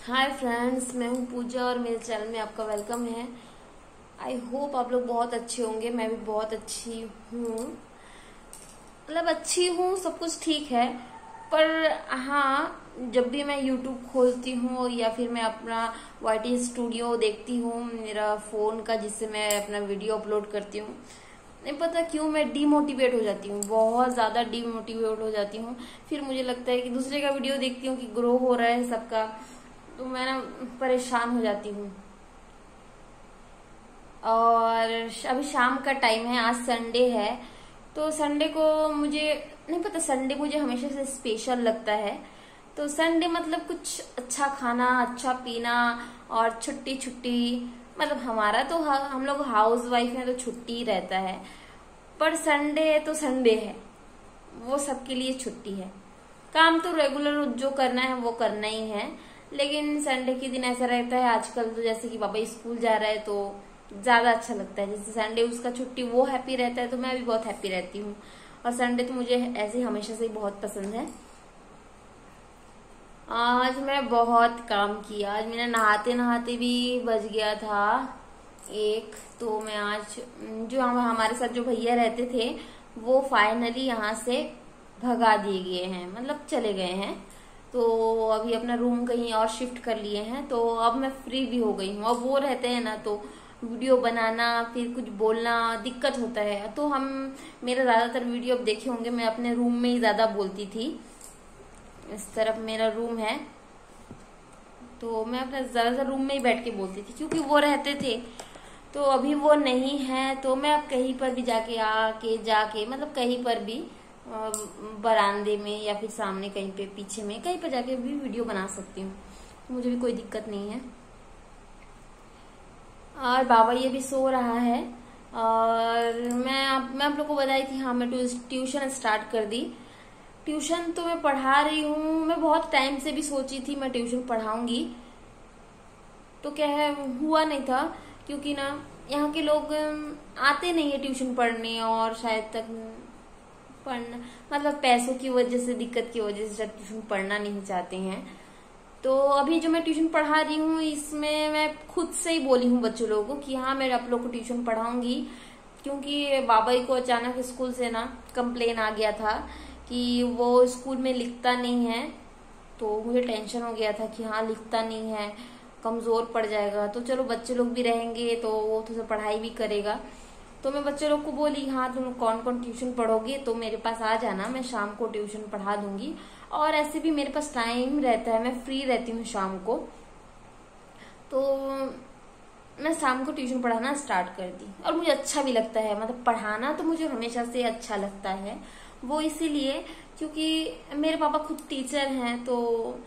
Hi friends, मैं हूं पूजा और मेरे चैनल में आपका वेलकम है। आई होप आप लोग बहुत अच्छे होंगे। मैं भी बहुत अच्छी हूँ, मतलब अच्छी हूँ, सब कुछ ठीक है। पर हाँ, जब भी मैं यूट्यूब खोलती हूँ या फिर मैं अपना वाईटी स्टूडियो देखती हूँ मेरा फोन का, जिससे मैं अपना वीडियो अपलोड करती हूँ, नहीं पता क्यों मैं डीमोटिवेट हो जाती हूँ, बहुत ज्यादा डीमोटिवेट हो जाती हूँ। फिर मुझे लगता है कि दूसरे का वीडियो देखती हूँ कि ग्रो हो रहा है सबका, तो मैं ना परेशान हो जाती हूँ। और अभी शाम का टाइम है, आज संडे है, तो संडे को मुझे नहीं पता, संडे मुझे हमेशा से स्पेशल लगता है। तो संडे मतलब कुछ अच्छा खाना, अच्छा पीना और छुट्टी छुट्टी। मतलब हमारा तो हम लोग हाउस वाइफ हैं तो छुट्टी ही रहता है, पर संडे है तो संडे है, वो सबके लिए छुट्टी है। काम तो रेगुलर जो करना है वो करना ही है, लेकिन संडे के दिन ऐसा रहता है आजकल, तो जैसे कि पापा स्कूल जा रहा है तो ज्यादा अच्छा लगता है। जैसे संडे उसका छुट्टी, वो हैप्पी रहता है तो मैं भी बहुत हैप्पी रहती हूँ। और संडे तो मुझे ऐसे हमेशा से ही बहुत पसंद है। आज मैं बहुत काम किया, आज मैंने नहाते नहाते भी बज गया था एक। तो मैं आज जो हमारे साथ जो भैया रहते थे वो फाइनली यहाँ से भगा दिए गए हैं, मतलब चले गए हैं। तो अभी अपना रूम कहीं और शिफ्ट कर लिए हैं, तो अब मैं फ्री भी हो गई हूँ। अब वो रहते हैं ना तो वीडियो बनाना फिर कुछ बोलना दिक्कत होता है। तो हम मेरा ज्यादातर वीडियो अब देखे होंगे, मैं अपने रूम में ही ज्यादा बोलती थी। इस तरफ मेरा रूम है तो मैं अपना ज्यादातर रूम में ही बैठ के बोलती थी, क्योंकि वो रहते थे। तो अभी वो नहीं है, तो मैं अब कहीं पर भी जाके मतलब कहीं पर भी बरामदे में या फिर सामने कहीं पे पीछे में कहीं पर जाके भी वीडियो बना सकती हूँ, तो मुझे भी कोई दिक्कत नहीं है। और बाबा ये भी सो रहा है। और मैं आप लोग को बताई थी, हाँ मैं ट्यूशन स्टार्ट कर दी। ट्यूशन तो मैं पढ़ा रही हूँ, मैं बहुत टाइम से भी सोची थी मैं ट्यूशन पढ़ाऊंगी, तो क्या है हुआ नहीं था, क्योंकि ना यहाँ के लोग आते नहीं है ट्यूशन पढ़ने, और शायद तक पढ़ना मतलब पैसों की वजह से, दिक्कत की वजह से ट्यूशन पढ़ना नहीं चाहते हैं। तो अभी जो मैं ट्यूशन पढ़ा रही हूँ इसमें मैं खुद से ही बोली हूँ बच्चों लोगों को कि हाँ मैं आप लोग को ट्यूशन पढ़ाऊंगी, क्योंकि बाबा को अचानक स्कूल से ना कंप्लेन आ गया था कि वो स्कूल में लिखता नहीं है। तो मुझे टेंशन हो गया था कि हाँ लिखता नहीं है, कमजोर पड़ जाएगा। तो चलो बच्चे लोग भी रहेंगे तो वो थोड़ा पढ़ाई भी करेगा। तो मैं बच्चे लोग को बोली हाँ तुम कौन कौन ट्यूशन पढ़ोगे तो मेरे पास आ जाना, मैं शाम को ट्यूशन पढ़ा दूंगी। और ऐसे भी मेरे पास टाइम रहता है, मैं फ्री रहती हूँ शाम को, तो मैं शाम को ट्यूशन पढ़ाना स्टार्ट कर दी। और मुझे अच्छा भी लगता है, मतलब पढ़ाना तो मुझे हमेशा से अच्छा लगता है। वो इसीलिए क्योंकि मेरे पापा खुद टीचर हैं, तो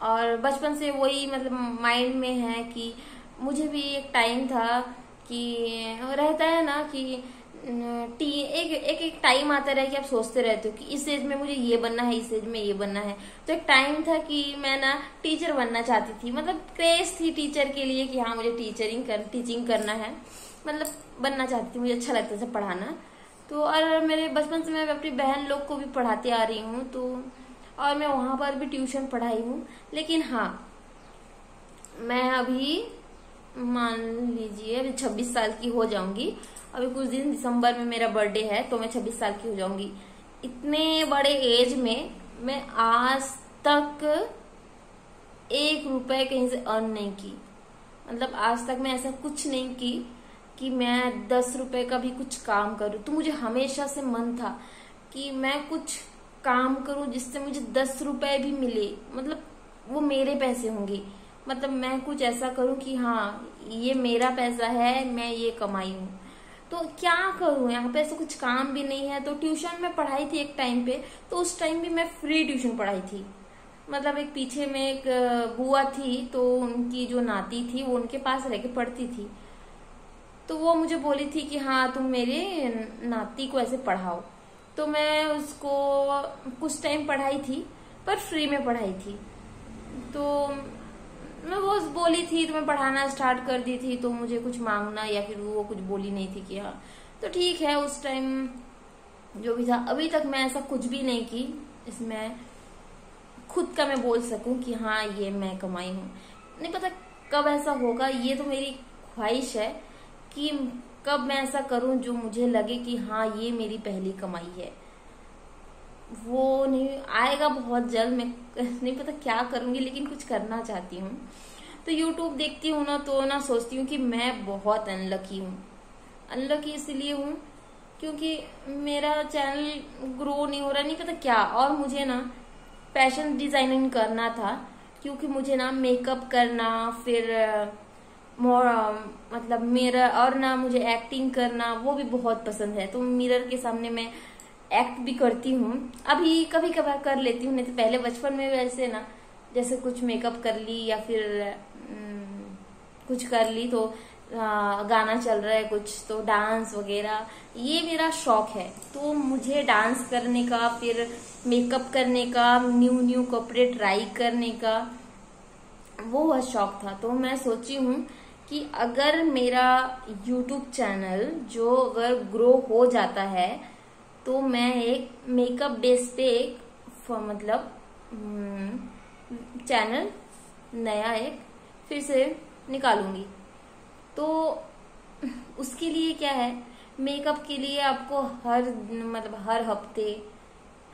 और बचपन से वही मतलब माइंड में है कि मुझे भी एक टाइम था कि रहता है ना कि एक टाइम आता रहे कि आप सोचते रहते हो कि इस एज में मुझे ये बनना है, इस एज में ये बनना है। तो एक टाइम था कि मैं ना टीचर बनना चाहती थी, मतलब क्रेज थी टीचर के लिए कि हाँ मुझे टीचिंग करना है, मतलब बनना चाहती थी, मुझे अच्छा लगता था पढ़ाना। तो और मेरे बचपन से मैं अपनी बहन लोग को भी पढ़ाती आ रही हूँ, तो और मैं वहां पर भी ट्यूशन पढ़ाई हूँ। लेकिन हाँ मैं अभी मान लीजिए अभी 26 साल की हो जाऊंगी। अभी कुछ दिन दिसंबर में मेरा बर्थडे है, तो मैं 26 साल की हो जाऊंगी। इतने बड़े एज में मैं आज तक 1 रुपए कहीं से अर्न नहीं की, मतलब आज तक मैं ऐसा कुछ नहीं की कि मैं 10 रुपए का भी कुछ काम करूं। तो मुझे हमेशा से मन था कि मैं कुछ काम करूं जिससे मुझे 10 रुपए भी मिले, मतलब वो मेरे पैसे होंगे, मतलब मैं कुछ ऐसा करूं कि हाँ ये मेरा पैसा है, मैं ये कमाई हूं। तो क्या करूं, यहाँ पे ऐसा कुछ काम भी नहीं है। तो ट्यूशन में पढ़ाई थी एक टाइम पे, तो उस टाइम भी मैं फ्री ट्यूशन पढ़ाई थी। मतलब एक पीछे में एक बुआ थी, तो उनकी जो नाती थी वो उनके पास रह के पढ़ती थी। तो वो मुझे बोली थी कि हाँ तुम मेरे नाती को ऐसे पढ़ाओ। तो मैं उसको कुछ टाइम पढ़ाई थी, पर फ्री में पढ़ाई थी। तो मैं वो बोली थी तो मैं पढ़ाना स्टार्ट कर दी थी, तो मुझे कुछ मांगना या फिर वो कुछ बोली नहीं थी कि हाँ तो ठीक है। उस टाइम जो भी था, अभी तक मैं ऐसा कुछ भी नहीं की इसमें खुद का मैं बोल सकूं कि हाँ ये मैं कमाई हूँ। नहीं पता कब ऐसा होगा, ये तो मेरी ख्वाहिश है कि कब मैं ऐसा करूं जो मुझे लगे कि हाँ ये मेरी पहली कमाई है। वो नहीं आएगा बहुत जल्द, मैं नहीं पता क्या करूंगी, लेकिन कुछ करना चाहती हूँ। तो यूट्यूब देखती हूँ ना, तो ना सोचती हूँ कि मैं बहुत अनलकी हूँ। अनलकी इसलिए हूँ क्योंकि मेरा चैनल ग्रो नहीं हो रहा, नहीं पता क्या। और मुझे ना फैशन डिजाइनिंग करना था, क्योंकि मुझे ना मेकअप करना, फिर मोर मतलब मिरर, और ना मुझे एक्टिंग करना वो भी बहुत पसंद है। तो मिरर के सामने मैं एक्ट भी करती हूँ, अभी कभी कभार कर लेती हूँ, नहीं तो पहले बचपन में वैसे ना जैसे कुछ मेकअप कर ली या फिर कुछ कर ली, तो गाना चल रहा है कुछ तो डांस वगैरह, ये मेरा शौक है। तो मुझे डांस करने का, फिर मेकअप करने का, न्यू न्यू कपड़े ट्राई करने का वो बहुत शौक था। तो मैं सोची हूँ कि अगर मेरा यूट्यूब चैनल जो अगर ग्रो हो जाता है तो मैं एक मेकअप बेस पे एक मतलब चैनल नया एक फिर से निकालूंगी। तो उसके लिए क्या है, मेकअप के लिए आपको हर हफ्ते,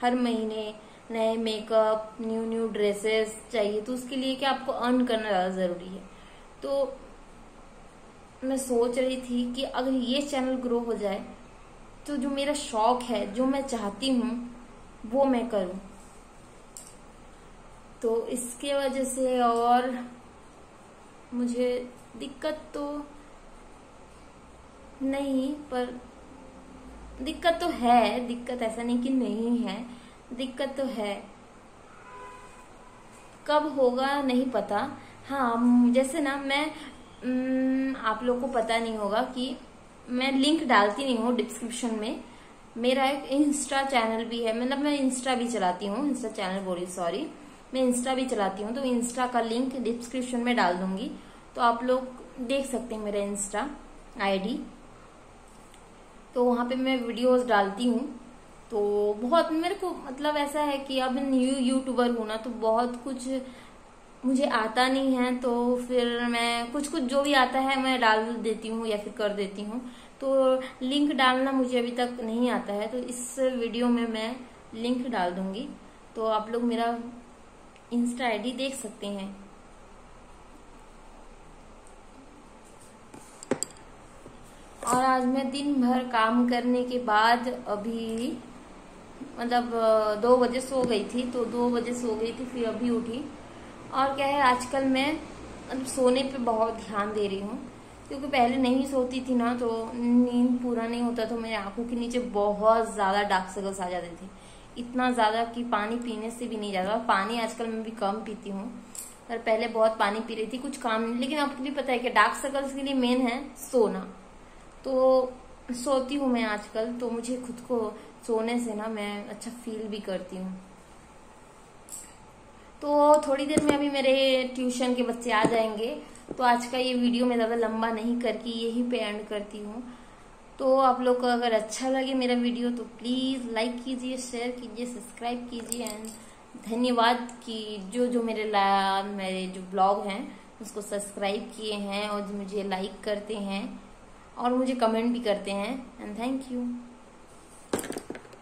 हर महीने नए मेकअप, न्यू न्यू ड्रेसेस चाहिए। तो उसके लिए क्या आपको अर्न करना ज्यादा जरूरी है। तो मैं सोच रही थी कि अगर ये चैनल ग्रो हो जाए तो जो मेरा शौक है, जो मैं चाहती हूँ वो मैं करूँ। तो इसके वजह से और मुझे दिक्कत तो नहीं, पर दिक्कत तो है, दिक्कत ऐसा नहीं कि नहीं है, दिक्कत तो है। कब होगा नहीं पता। हाँ जैसे ना मैं आप लोगों को पता नहीं होगा कि मैं लिंक डालती नहीं हूँ डिस्क्रिप्शन में। मेरा एक इंस्टा चैनल भी है, मतलब मैं इंस्टा भी चलाती हूँ, इंस्टा चैनल बोल रही सॉरी, मैं इंस्टा भी चलाती हूँ। तो इंस्टा का लिंक डिस्क्रिप्शन में डाल दूंगी, तो आप लोग देख सकते हैं मेरा इंस्टा आईडी। तो वहां पे मैं वीडियोस डालती हूँ। तो बहुत मेरे को मतलब ऐसा है कि अब न्यू यूट्यूबर हूं ना, तो बहुत कुछ मुझे आता नहीं है, तो फिर मैं कुछ कुछ जो भी आता है मैं डाल देती हूँ या फिर कर देती हूँ। तो लिंक डालना मुझे अभी तक नहीं आता है, तो इस वीडियो में मैं लिंक डाल दूंगी, तो आप लोग मेरा इंस्टा आईडी देख सकते हैं। और आज मैं दिन भर काम करने के बाद अभी मतलब 2 बजे सो गई थी, तो 2 बजे सो गई थी, फिर अभी उठी। और क्या है, आजकल मैं सोने पे बहुत ध्यान दे रही हूँ, क्योंकि पहले नहीं सोती थी ना, तो नींद पूरा नहीं होता, तो मेरे आंखों के नीचे बहुत ज्यादा डार्क सर्कल्स आ जाते थे, इतना ज्यादा कि पानी पीने से भी नहीं जाता। पानी आजकल मैं भी कम पीती हूँ, पर पहले बहुत पानी पी रही थी, कुछ काम नहीं। लेकिन आपको भी पता है कि डार्क सर्कल्स के लिए मेन है सोना। तो सोती हूँ मैं आजकल, तो मुझे खुद को सोने से ना मैं अच्छा फील भी करती हूँ। तो थोड़ी देर में अभी मेरे ट्यूशन के बच्चे आ जाएंगे, तो आज का ये वीडियो मैं ज्यादा लंबा नहीं करके यहीं पे एंड करती हूँ। तो आप लोग को अगर अच्छा लगे मेरा वीडियो तो प्लीज लाइक कीजिए, शेयर कीजिए, सब्सक्राइब कीजिए। एंड धन्यवाद कि जो मेरे जो ब्लॉग हैं उसको सब्सक्राइब किए हैं और मुझे लाइक करते हैं और मुझे कमेंट भी करते हैं। And thank you.